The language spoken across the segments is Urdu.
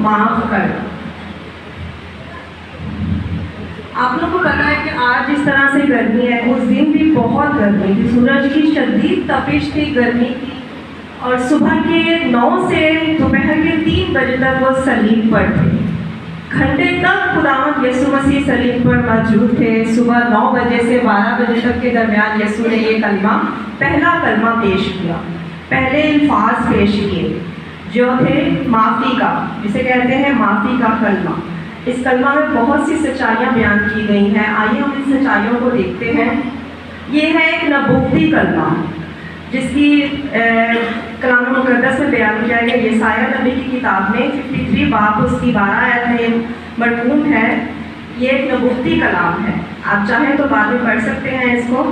معاف کرنا۔ آپ لوگ کو پتا ہے کہ آج جس طرح سے گرمی ہے، اس دن بھی بہت گرمی تھی، سورج کی شدید تپش تھی، گرمی کی، اور صبح کے 9 سے دوپہر کے 3 بجے تک وہ صلیب پر تھے۔ گھنٹے تک خداوند یسوع مسیح صلیب پر موجود تھے۔ صبح 9 بجے سے 12 بجے تک کے درمیان یسوع نے یہ کلمہ، پہلا کلمہ پیش کیا، پہلے الفاظ پیش کیے جو تھے معافی کا، جسے کہتے ہیں معافی کا کلمہ۔ اس کلمہ میں بہت سی سچائیاں بیان کی گئی ہیں، آئیے ہم ان سچائیوں کو دیکھتے ہیں۔ یہ ہے ایک نبوتی کلمہ جس کی کلام مقدس میں بیان کیا گیا، یسایہ نبی کی کتاب میں 53 باب اس کی 12 آیت میں مرقوم ہے۔ یہ ایک نبوتی کلام ہے، آپ چاہیں تو بعد میں پڑھ سکتے ہیں اس کو۔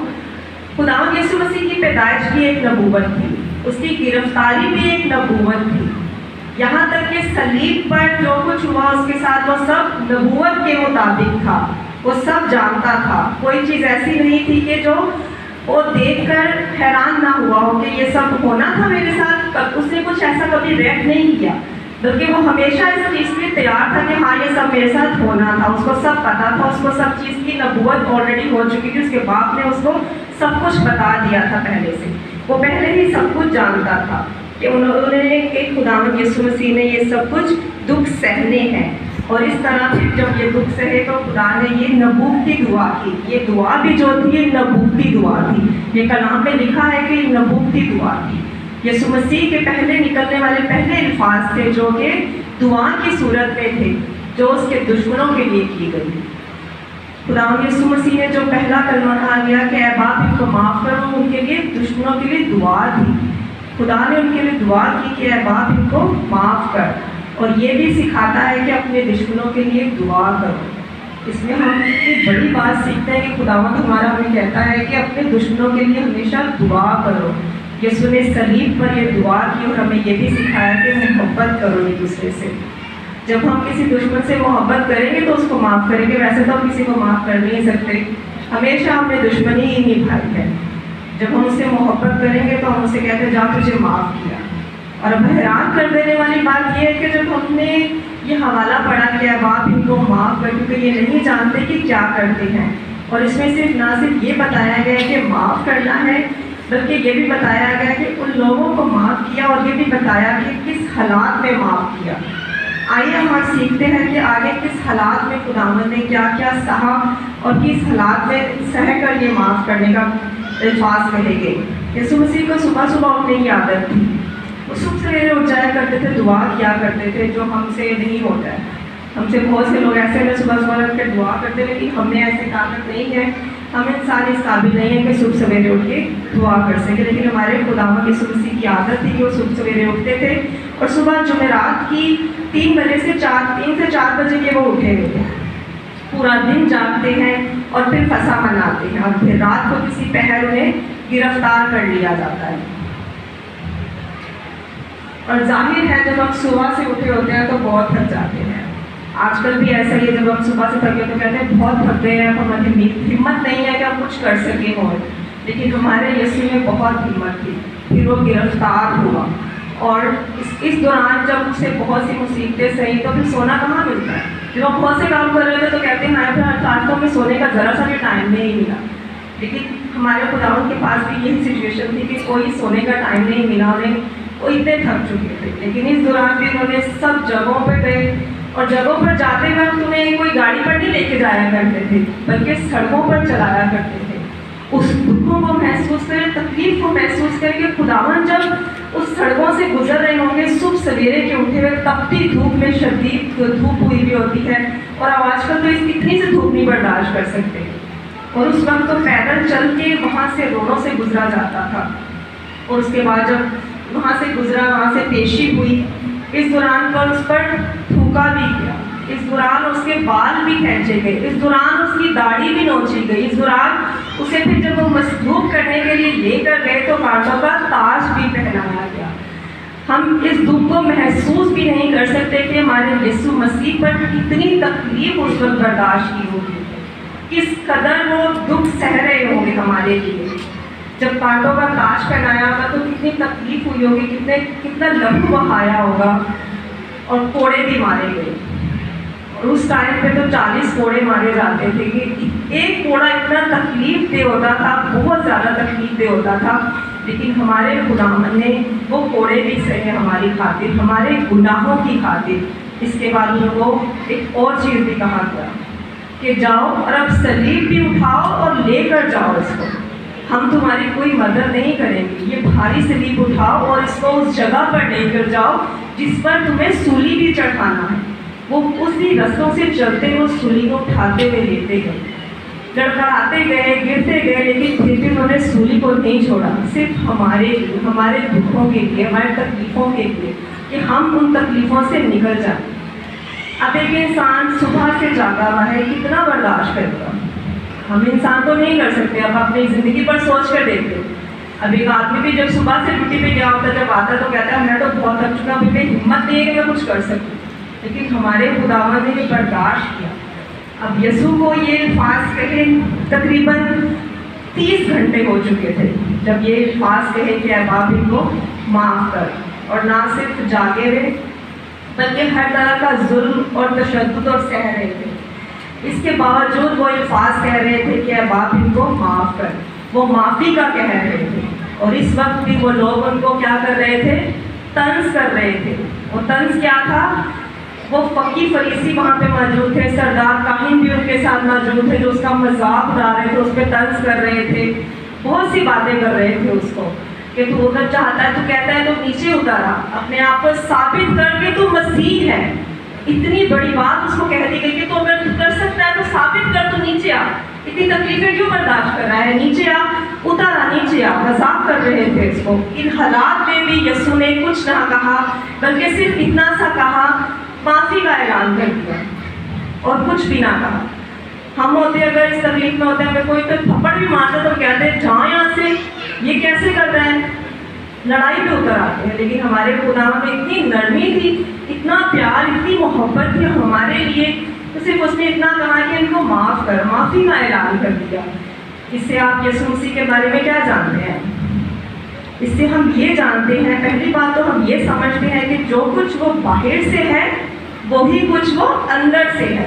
خداوند یسوع مسیح کی پیدائش بھی ایک نبوت تھی، اس کی گرفتاری بھی ایک نبوت تھی، یہاں تک کہ صلیب پر جو کچھ ہوا اس کے ساتھ وہ سب نبوت کے مطابق تھا، وہ سب جانتا تھا۔ کوئی چیز ایسی نہیں تھی کہ جو وہ دیکھ کر حیران نہ ہوا ہو کہ یہ سب ہونا تھا میرے ساتھ۔ اس نے کچھ ایسا کبھی ریٹ نہیں کیا، بلکہ وہ ہمیشہ اس چیز کے لیے تیار تھا کہ ہاں یہ سب میرے ساتھ ہونا تھا۔ اس کو سب پتا تھا، اس کو سب چیز کی نبوت آلریڈی ہو چکی تھی، اس کے باپ نے اس کو سب کچھ بتا دیا تھا پہلے سے، وہ پہلے ہی سب کچھ جانتا تھا کہ انہوں نے کہ خداوند یسوع مسیح نے یہ سب کچھ دکھ سہنے ہیں، اور اس طرح پھر جب یہ دکھ سہے تو خدا نے یہ نبوت کی دعا کی۔ یہ دعا بھی جو تھی یہ نبوتی دعا تھی، یہ کلام میں لکھا ہے کہ یہ نبوتی دعا تھی۔ یسوع مسیح کے پہلے نکلنے والے پہلے الفاظ تھے جو کہ دعا کی صورت میں تھے، جو اس کے دشمنوں کے لیے کی گئی۔ خداوند یسوع مسیح نے جو پہلا کلمہ کہا گیا کہ اے باپ ان کو معاف کرو، ان کے لیے دشمنوں کے لیے دعا تھی۔ خدا نے ان کے لیے دعا کی کہ اے باپ ان کو معاف کر، اور یہ بھی سکھاتا ہے کہ اپنے دشمنوں کے لیے دعا کرو۔ اس میں ہم ایک بڑی بات سیکھتے ہیں کہ خداوند ہمارا ہمیں کہتا ہے کہ اپنے دشمنوں کے لیے ہمیشہ دعا کرو۔ یسوع نے صلیب پر یہ دعا کی اور ہمیں یہ بھی سکھایا کہ محبت کرو ایک دوسرے سے۔ جب ہم کسی دشمن سے محبت کریں گے تو اس کو معاف کریں گے، ویسے تو ہم کسی کو معاف کر نہیں سکتے، ہمیشہ ہم نے دشمنی ہی نبھائی ہے۔ جب ہم اس سے محبت کریں گے تو ہم اسے کہتے ہیں جا تجھے معاف کیا۔ اور اب حیران کر دینے والی بات یہ ہے کہ جب ہم نے یہ حوالہ پڑھا کہ اے باپ ان کو معاف کر، کیونکہ یہ نہیں جانتے کہ کیا کرتے ہیں، اور اس میں صرف نہ صرف یہ بتایا گیا کہ معاف کرنا ہے، بلکہ یہ بھی بتایا گیا کہ ان لوگوں کو معاف کیا، اور یہ بھی بتایا کہ کس حالات میں معاف کیا۔ آئیے ہم آج سیکھتے ہیں کہ آگے کس حالات میں خداوند نے کیا کیا سہا، اور کس حالات میں سہ کر یہ معاف کرنے کا الفاظ کہے گئے۔ یسوع مسیح کو صبح صبح اٹھنے کی عادت تھی، وہ صبح سویرے اٹھ جایا کرتے تھے، دعا کیا کرتے تھے، جو ہم سے نہیں ہوتا ہے۔ ہم سے بہت سے لوگ ایسے ہیں صبح صبح اٹھ کے دعا کرتے ہیں، لیکن ہم میں ایسے طاقت نہیں ہے، ہم انسان اس قابل نہیں ہے کہ صبح سویرے اٹھ کے دعا کر سکے، لیکن ہمارے خداوند یسوع مسیح کی عادت تھی کہ وہ صبح سویرے اٹھتے تھے، اور صبح جمعرات کی 3 سے 4 بجے کے وہ اٹھے ہوئے تھے، پورا دن جاگتے ہیں اور پھر فسح مناتے ہیں، اور پھر رات کو کسی پہر انہیں گرفتار کر لیا جاتا ہے۔ اور ظاہر ہے جب ہم صبح سے اٹھے ہوتے ہیں تو بہت تھک جاتے ہیں، آج کل بھی ایسا ہی ہے، جب ہم صبح سے تھکے تو کہتے ہیں بہت تھک گئے ہیں، ہماری ہمت نہیں ہے کہ ہم کچھ کر سکیں اور، لیکن ہمارے یسوع میں بہت ہمت تھی۔ پھر وہ گرفتار ہوا، اور اس دوران جب اسے بہت سی مصیبتیں سہیں تو پھر سونا کہاں ملتا ہے۔ جب ہم بہت سے کام کر رہے تھے تو کہتے ہیں ہمارے آج تو ہمیں سونے کا ذرا سا بھی ٹائم نہیں ملا، لیکن ہمارے خداوند کے پاس بھی یہی سچویشن تھی کہ کوئی سونے کا ٹائم نہیں ملا انہیں، وہ اتنے تھک چکے تھے، لیکن اس دوران بھی انہوں نے سب جگہوں پہ گئے، اور جگہوں پر جاتے وقت انہیں کوئی گاڑی پر نہیں لے کے جایا کرتے تھے، بلکہ سڑکوں پر چلایا کرتے تھے۔ اس دکھوں کو محسوس کریں، تکلیف کو محسوس کریں کہ خداوند جب اس سڑکوں سے گزر رہے ہوں گے صبح سویرے کے اٹھے ہوئے، تپتی دھوپ میں، شدید دھوپ ہوئی بھی ہوتی ہے، اور اب آج کل تو اس اتنی سے دھوپ نہیں برداشت کر سکتے، اور اس وقت تو پیدل چل کے وہاں سے روڈوں سے گزرا جاتا تھا، اور اس کے بعد جب وہاں سے گزرا، وہاں سے پیشی ہوئی، اس دوران پر اس پر تھوکا بھی گیا، اس دوران اس کے بال بھی کھینچے گئے، اس دوران اس کی داڑھی بھی نوچی گئی، اس دوران اسے پھر جب وہ مصلوب کرنے کے لیے لے کر گئے تو کانٹوں کا تاج بھی پہنایا گیا۔ ہم اس دکھ کو محسوس بھی نہیں کر سکتے کہ ہمارے یسوع مسیح پر کتنی تکلیف اس وقت برداشت کی ہوگی، کس قدر وہ دکھ سہ رہے ہوں گے ہمارے لیے۔ جب کانٹوں کا تاج پہنایا ہوگا تو کتنی تکلیف ہوئی ہوگی، کتنا لہو بہایا ہوگا۔ اور کوڑے بھی مارے گئے. اور اس ٹائم پہ تو 40 کوڑے مارے جاتے تھے کہ ایک کوڑا اتنا تکلیف دہ ہوتا تھا, بہت زیادہ تکلیف دہ ہوتا تھا. لیکن ہمارے خداوند نے وہ کوڑے بھی سہے ہماری خاطر, ہمارے گناہوں کی خاطر. اس کے بعد ان کو ایک اور چیز بھی کہا گیا کہ جاؤ اور اب صلیب بھی اٹھاؤ اور لے کر جاؤ اس کو, ہم تمہاری کوئی مدد نہیں کریں گے. یہ بھاری صلیب اٹھاؤ اور اس کو اس جگہ پر لے کر جاؤ جس پر تمہیں سولی بھی چڑھانا ہے. وہ اسی رستوں سے چلتے ہوئے سولی کو اٹھاتے ہوئے لیتے گئے, لڑکھڑاتے گئے, گرتے گئے, لیکن پھر بھی انہوں نے سولی کو نہیں چھوڑا. صرف ہمارے لیے, ہمارے دکھوں کے لیے, ہمارے تکلیفوں کے لیے, کہ ہم ان تکلیفوں سے نکل جائیں. اب ایک انسان صبح سے جاگا ہوا ہے, کتنا برداشت کرے گا؟ ہم انسان تو نہیں کر سکتے. اب اپنی زندگی پر سوچ کر دیکھتے. اب ایک آدمی بھی جب صبح سے ڈیوٹی پہ گیا ہوتا ہے, جب آتا تو کہتا ہے میں تو بہت تھک چکا, ابھی میری ہمت نہیں ہے کہ میں کچھ کر سکوں. لیکن ہمارے خداوند نے یہ برداشت کیا. اب یسوع کو یہ الفاظ کہے تقریباً 30 گھنٹے ہو چکے تھے جب یہ الفاظ کہے کہ اے باپ ان کو معاف کر. اور نہ صرف جاگے ہوئے بلکہ ہر طرح کا ظلم اور تشدد اور سہ رہے تھے. اس کے باوجود وہ الفاظ کہہ رہے تھے کہ اے باپ ان کو معاف کر. وہ معافی کا کہہ رہے تھے. اور اس وقت بھی وہ لوگ ان کو کیا کر رہے تھے؟ طنز کر رہے تھے. وہ طنز کیا تھا؟ وہ فقی فریسی وہاں پہ موجود تھے, سردار کاہن بھی ان کے ساتھ موجود تھے جو اس کا مذاق اڑا رہے تھے, اس پہ طنز کر رہے تھے, بہت سی باتیں کر رہے تھے اس کو کہ تو اگر چاہتا ہے تو کہتا ہے تو نیچے اتارا, اپنے آپ کو ثابت کر کے تو مسیح ہے. اتنی بڑی بات اس کو کہہ دی گئی کہ تو اگر کر سکتا ہے تو ثابت کر, تو نیچے آ. اتنی تکلیفیں کیوں برداشت کر رہا ہے؟ نیچے آ, اتارا, نیچے آ. مذاق کر رہے تھے اس کو. ان حالات میں بھی یسوع نے کچھ نہ کہا بلکہ صرف اتنا سا کہا, معافی کا اعلان کر دیا اور کچھ بھی نہ کہا. ہم ہوتے اگر اس تکلیف میں ہوتے, ہمیں کوئی تو تھپڑ بھی مارتا تو کہتے ہیں جاؤ یہاں سے, یہ کیسے کر رہا ہے, لڑائی پہ اتر آتے ہیں. لیکن ہمارے خداوند میں اتنی نرمی تھی, اتنا پیار, اتنی محبت تھی ہمارے لیے, تو صرف اس نے اتنا کہا کہ ان کو معاف کر, معافی کا اعلان کر دیا. اس سے آپ یسوع مسیح کے بارے میں کیا جانتے ہیں؟ اس سے ہم یہ جانتے ہیں, پہلی بات تو ہم یہ سمجھتے ہیں کہ جو کچھ وہ باہر سے ہے وہی کچھ وہ اندر سے ہے.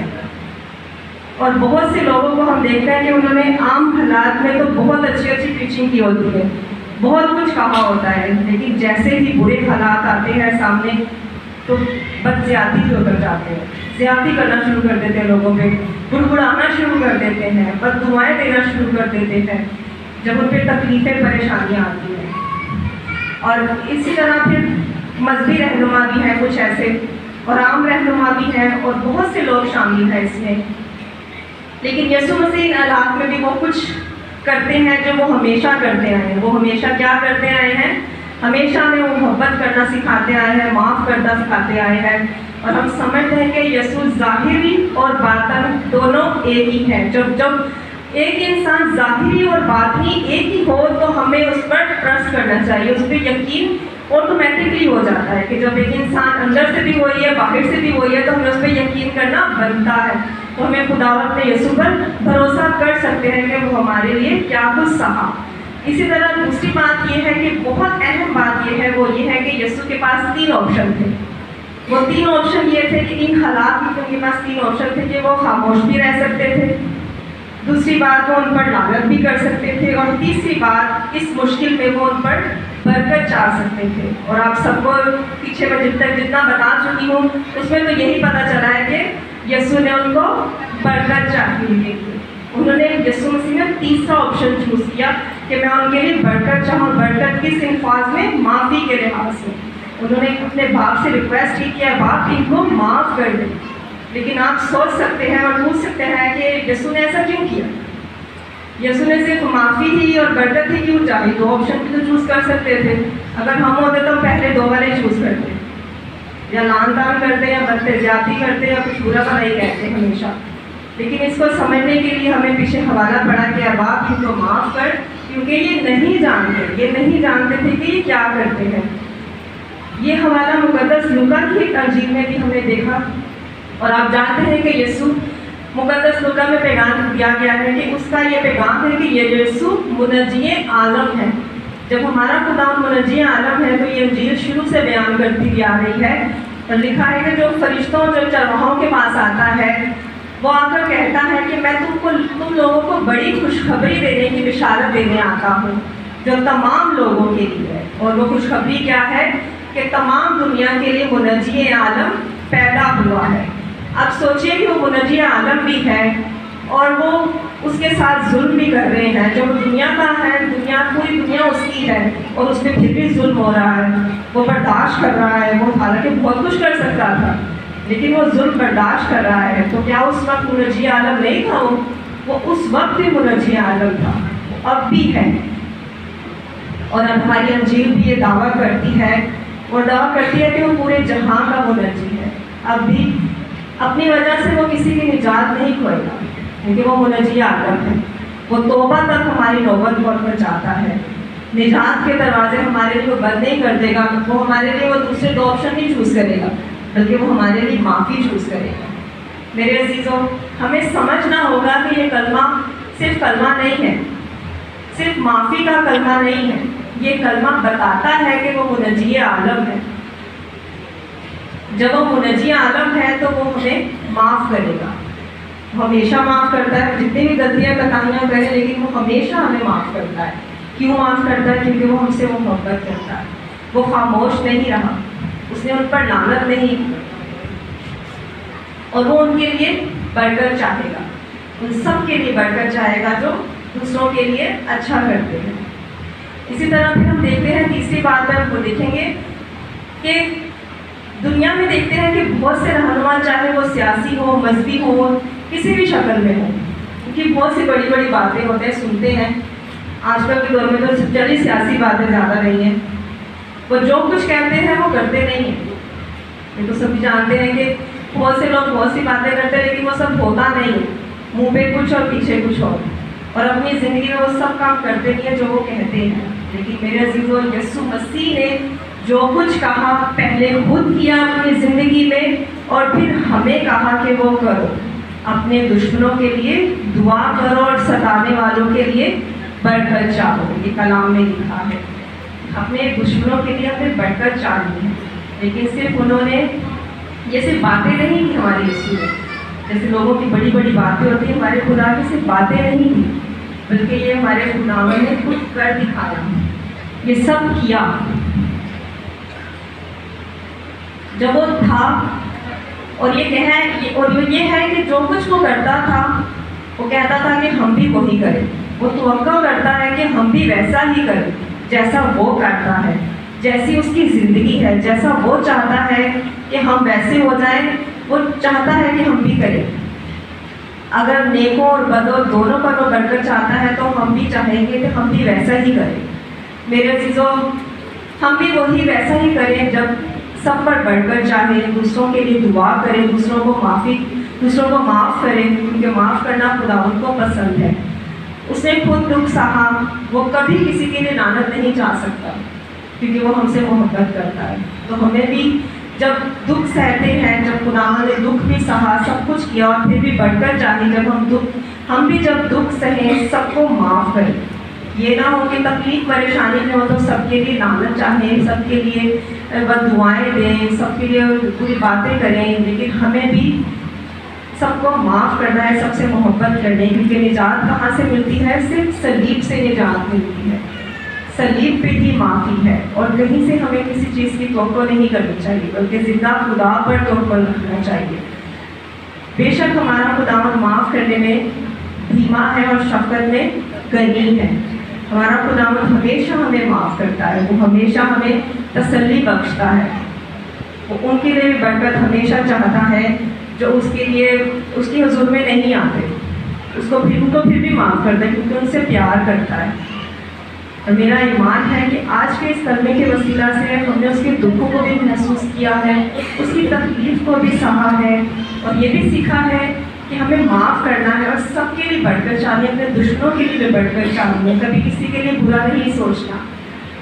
اور بہت سے لوگوں کو ہم دیکھتے ہیں کہ انہوں نے عام حالات میں تو بہت اچھی اچھی پریچنگ کی ہوتی ہے, بہت کچھ کہا ہوتا ہے, لیکن جیسے ہی برے حالات آتے ہیں سامنے تو بد زیادتی پہ اتر جاتے ہیں, زیادتی کرنا شروع کر دیتے ہیں, لوگوں پہ بڑبڑانا شروع کر دیتے ہیں, بد دعائیں دینا شروع کر دیتے ہیں جب ان پہ تکلیفیں پریشانیاں آتی ہیں. اور اسی طرح پھر مذہبی رہنما بھی ہیں کچھ ایسے, اور عام رہنما بھی ہیں, اور بہت سے لوگ شامل ہیں اس میں. لیکن یسوع مسیح ان حالات میں بھی وہ کچھ کرتے ہیں جو وہ ہمیشہ کرتے آئے ہیں. وہ ہمیشہ کیا کرتے آئے ہیں؟ ہمیشہ میں وہ محبت کرنا سکھاتے آئے ہیں, معاف کرنا سکھاتے آئے ہیں. اور ہم سمجھتے ہیں کہ یسوع ظاہری اور باطن دونوں ایک ہی ہیں. جب ایک انسان ظاہری اور باطنی ایک ہی ہو تو ہمیں اس پر ٹرسٹ کرنا چاہیے, اس پہ یقین آٹومیٹکلی ہو جاتا ہے کہ جب ایک انسان اندر سے بھی وہی ہے, باہر سے بھی وہی ہے, تو ہمیں اس پہ یقین کرنا بنتا ہے. تو ہمیں خداوند نے یسوع پر بھروسہ کر سکتے ہیں کہ وہ ہمارے لیے کیا کچھ سہا. اسی طرح دوسری بات یہ ہے کہ بہت اہم بات یہ ہے, وہ یہ ہے کہ یسوع کے پاس 3 آپشن تھے. وہ 3 آپشن یہ تھے کہ ان حالات میں ان کے پاس 3 آپشن تھے کہ وہ خاموش بھی رہ سکتے تھے, دوسری بات وہ ان پر لعنت بھی کر سکتے تھے, اور تیسری بات اس مشکل میں وہ ان پر برکت چاہ سکتے تھے. اور آپ سب کو پیچھے میں جتنا بتا چکی ہوں اس میں تو یہی پتہ چلا ہے کہ یسوع نے ان کو برکت چاہیے. انہوں نے یسوع مسیح نے تیسرا آپشن چوز کیا کہ میں ان کے لیے برکت چاہوں. برکت کس الفاظ میں؟ معافی کے لحاظ سے. انہوں نے اپنے باپ سے ریکویسٹ کی کہ باپ ان کو معاف کر دیں. لیکن آپ سوچ سکتے ہیں اور پوچھ سکتے ہیں کہ یسوع نے ایسا کیوں کیا؟ یسوع نے صرف معافی ہی اور برکت ہی کیوں چاہی؟ 2 آپشن بھی تو چوز کر سکتے تھے. اگر ہم ہوتے تو پہلے 2 والے چوز کرتے, یا لان تان کرتے, یا بدتے زیادتی کرتے, یا کچھ برا بھلا ہی کہتے ہمیشہ. لیکن اس کو سمجھنے کے لیے ہمیں پیچھے حوالہ پڑا کہ اب آپ ان کو معاف کر, کیونکہ یہ نہیں جانتے تھے کہ یہ کیا کرتے ہیں. یہ حوالہ مقدس لوکا کی ایک انجیل میں بھی ہم نے دیکھا. اور آپ جانتے ہیں کہ یسوع مقدس لوکا میں پیغام دیا گیا ہے کہ اس کا یہ پیغام ہے کہ یہ یسوع منجی عالم ہے. جب ہمارا خدا منجی عالم ہے تو یہ انجیل شروع سے بیان کرتی ہوئی آ رہی ہے اور لکھا ہے کہ جو فرشتوں جو چرواہوں کے پاس آتا ہے وہ آ کر کہتا ہے کہ میں تم لوگوں کو بڑی خوشخبری دینے کی بشارت دینے آتا ہوں جو تمام لوگوں کے لیے ہے. اور وہ خوشخبری کیا ہے کہ تمام دنیا کے لیے منجی عالم پیدا ہوا ہے. اب سوچئے کہ وہ منجی عالم بھی ہے اور وہ اس کے ساتھ ظلم بھی کر رہے ہیں. جو دنیا کا ہے, پوری دنیا اس کی ہے اور اس پہ پھر بھی ظلم ہو رہا ہے. وہ برداشت کر رہا ہے. وہ حالانکہ بہت کچھ کر سکتا تھا لیکن وہ ظلم برداشت کر رہا ہے. تو کیا اس وقت منجی عالم نہیں تھا؟ وہ اس وقت بھی منجی عالم تھا, اب بھی ہے. اور اب ہماری انجیل بھی یہ دعویٰ کرتی ہے کہ وہ پورے جہاں کا منجی ہے. اب بھی اپنی وجہ سے وہ کسی کی نجات نہیں کھوئے گا کیونکہ وہ منجی عالم ہے. وہ توبہ تک ہماری نوبت پر جاتا ہے. نجات کے دروازے ہمارے لیے وہ بند نہیں کر دے گا. وہ ہمارے لیے وہ دوسرے دو آپشن نہیں چوز کرے گا بلکہ وہ ہمارے لیے معافی چوز کرے گا. میرے عزیزوں, ہمیں سمجھنا ہوگا کہ یہ کلمہ صرف کلمہ نہیں ہے, صرف معافی کا کلمہ نہیں ہے. یہ کلمہ بتاتا ہے کہ وہ منجی عالم ہے. جب وہ منجی عالم ہے تو وہ ہمیں معاف کرے گا. ہمیشہ معاف کرتا ہے, جتنی بھی غلطیاں کوتاہیاں کریں لیکن وہ ہمیشہ ہمیں معاف کرتا ہے. کیوں معاف کرتا ہے؟ کیونکہ وہ ہم سے محبت کرتا ہے. وہ خاموش نہیں رہا, اس نے ان پر لعنت نہیں کی اور وہ ان کے لیے برکت چاہے گا. ان سب کے لیے برکت چاہے گا جو دوسروں کے لیے اچھا کرتے ہیں. اسی طرح پھر ہم دیکھتے ہیں تیسری بات میں ہم کو دیکھیں گے کہ دنیا میں دیکھتے ہیں کہ بہت سے رہنما, چاہے وہ سیاسی ہو, مذہبی ہو, کسی بھی شکل میں ہو, کیونکہ بہت سی بڑی بڑی باتیں ہوتے ہیں, سنتے ہیں. آج کل کے دور میں تو چلی سیاسی باتیں زیادہ رہی ہیں. وہ جو کچھ کہتے ہیں وہ کرتے نہیں ہیں. یہ تو سبھی جانتے ہیں کہ بہت سے لوگ بہت سی باتیں کرتے ہیں لیکن وہ سب ہوتا نہیں ہے. منہ پہ کچھ اور پیچھے کچھ اور اپنی زندگی میں وہ سب کام کرتے نہیں ہیں جو وہ کہتے ہیں. لیکن میرے عزیزوں, یسوع مسیح نے جو کچھ کہا پہلے خود کیا اپنی زندگی میں اور پھر ہمیں کہا کہ وہ کرو. اپنے دشمنوں کے لیے دعا کرو اور ستانے والوں کے لیے برکت چاہو. یہ کلام میں لکھا ہے. اپنے دشمنوں کے لیے ہمیں برکت چاہیے. لیکن صرف انہوں نے یہ صرف باتیں نہیں کی ہمارے یسوع نے, جیسے لوگوں کی بڑی بڑی باتیں ہوتی ہیں, ہمارے خدا کی صرف باتیں نہیں کی بلکہ یہ ہمارے خداوند نے خود کر دکھایا. یہ سب کیا جب وہ تھا. اور یہ ہے کہ جو کچھ وہ کرتا تھا وہ کہتا تھا کہ ہم بھی وہی کریں. وہ توقع کرتا ہے کہ ہم بھی ویسا ہی کریں جیسا وہ کرتا ہے, جیسی اس کی زندگی ہے, جیسا وہ چاہتا ہے کہ ہم ویسے ہو جائیں. وہ چاہتا ہے کہ ہم بھی کریں. اگر نیکوں اور بدوں دونوں پر وہ برکت چاہتا ہے تو ہم بھی چاہیں گے کہ ہم بھی ویسا ہی کریں. میرے عزیزوں, ہم بھی وہی ویسا ہی کریں جب سب پر برکت چاہیں, دوسروں کے لیے دعا کریں, دوسروں کو معاف کریں, کیونکہ معاف کرنا خداوند کو پسند ہے. اس نے خود دکھ سہا. وہ کبھی کسی کے لیے لعنت نہیں چاہ سکتا کیونکہ وہ ہم سے محبت کرتا ہے. تو ہمیں بھی جب دکھ سہتے ہیں, جب خداوند نے دکھ بھی سہا, سب کچھ کیا اور پھر بھی برکت چاہی, جب ہم بھی جب دکھ سہیں سب کو معاف کریں. یہ نہ ہو کہ تکلیف پریشانی میں ہو تو سب کے لیے لعنت چاہیں, سب کے لیے بد دعائیں دیں, سب کے لیے پوری باتیں کریں. لیکن ہمیں بھی سب کو معاف کرنا ہے, سب سے محبت کرنی, کیونکہ نجات کہاں سے ملتی ہے؟ صرف صلیب سے نجات ملتی ہے. صلیب پہ ہی معافی ہے اور کہیں سے ہمیں کسی چیز کی توقع نہیں کرنی چاہیے بلکہ زندہ خدا پر توقع رکھنا چاہیے. بے شک ہمارا خداوند معاف کرنے میں دھیما ہے اور شفقت میں غنی ہے. ہمارا خداوند ہمیشہ ہمیں معاف کرتا ہے, وہ ہمیشہ ہمیں تسلی بخشتا ہے. وہ ان کے لیے برکت ہمیشہ چاہتا ہے جو اس کی حضور میں نہیں آتے, ان کو پھر بھی معاف کرتا ہے کیونکہ ان سے پیار کرتا ہے. اور میرا ایمان ہے کہ آج کے اس کلمے کے وسیلہ سے ہم نے اس کے دکھوں کو بھی محسوس کیا ہے, اس کی تکلیف کو بھی سہا ہے اور یہ بھی سیکھا ہے کہ ہمیں معاف کرنا ہے اور سب کے لیے برکت چاہیے, اپنے دشمنوں کے لیے بھی برکت چاہیے, کبھی کسی کے لیے برا نہیں سوچنا.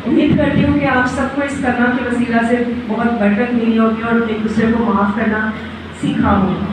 امید کرتی ہوں کہ آپ سب کو اس کلمہ کے وسیلہ سے بہت برکت ملی ہوگی اور ایک دوسرے کو معاف کرنا سیکھا ہوگا.